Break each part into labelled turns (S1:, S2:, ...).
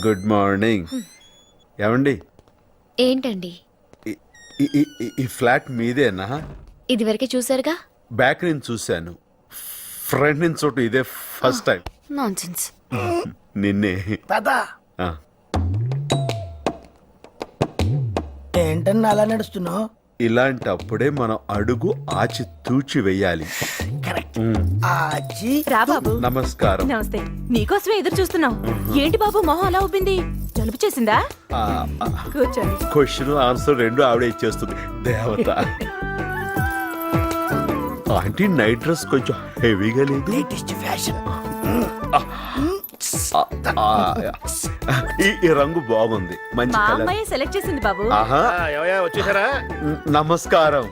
S1: Good morning. ఏమండి
S2: ఏంటండి?
S1: ఈ ఫ్లాట్ మీదేనా?
S2: ఇదివరకే చూసారుగా.
S1: బ్యాక్ నుంచి చూశాను, ఫ్రంట్ నుంచి చూడటం ఇదే ఫస్ట్ టైం.
S2: నాన్సెన్స్.
S1: నిన్నే.
S3: పదా
S1: ఆ,
S3: ఏంటన్నా అలా నడుస్తున్నావు?
S1: ఇలాంటప్పుడే మనం అడుగు ఆచి తూచి వెయ్యాలి.
S3: కరెక్ట్.
S1: మ్,
S3: ఆచి
S4: రా బాబు.
S1: నమస్కారం.
S4: నమస్తే. నీకోసమే ఎదురు చూస్తున్నాం. ఏంటి బాబు మొహం అలా ఉబ్బింది? జలుబు చేసిందా? కూర్చోండి.
S1: క్వశ్చన్ ఆన్సర్ రెండు ఆవిడ ఇచ్చేస్తుంది. దేవత. ఆంటీ నైట్ డ్రెస్ కొంచెం హెవీగా లేదు?
S3: Latest fashion.
S1: ఈ రంగు బాగుంది, మంచి
S4: మా
S1: కలర్.
S4: అమ్మాయి సెలెక్ట్ చేసింది బాబు.
S1: ఆహా.
S5: ఏమయ్యా వచ్చేసారా?
S1: నమస్కారం.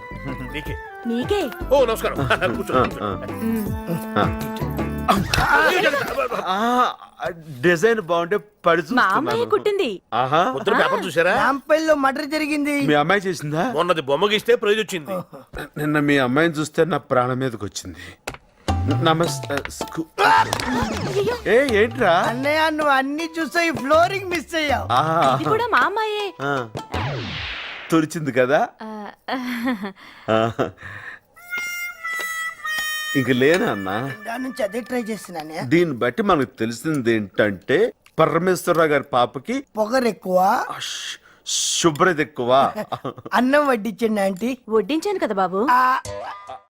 S5: నీకే.
S4: నీకే.
S5: ఓ నమస్కారం. కూర్చో, కూర్చో.
S1: డిజైన్ బాగుంటే పడి
S4: మా అమ్మాయి
S1: చూస్తున్నాను.
S4: కుట్టింది.
S1: ఆహా.
S5: పొద్దున పేపర్ చూసారా?
S3: రాంపల్లిలో మర్డర్ జరిగింది.
S1: మీ అమ్మాయి చేసిందా?
S5: మొన్నది బొమ్మ గీస్తే ప్రైజ్ వచ్చింది.
S1: నిన్న మీ అమ్మాయిని చూస్తే నా ప్రాణం మీదకి వచ్చింది. నమస్తే. ఏంట్రా?
S3: అన్నయ్య నువ్వు అన్ని చూసా ఈ ఫ్లోరింగ్ మిస్ అయ్యావు.
S4: ఇది కూడా మా అమ్మాయే.
S1: తుడిచింది కదా. ఇంక లేనా అన్నా?
S3: దాని నుంచి అదే ట్రై చేస్తున్నానే.
S1: దీన్ని బట్టి మనకు తెలిసింది ఏంటంటే పరమేశ్వరరావు గారి పాపకి
S3: పొగరు ఎక్కువ,
S1: శుభ్రత ఎక్కువ.
S3: అన్నం వడ్డించండి ఆంటీ.
S4: వడ్డించాను కదా బాబు.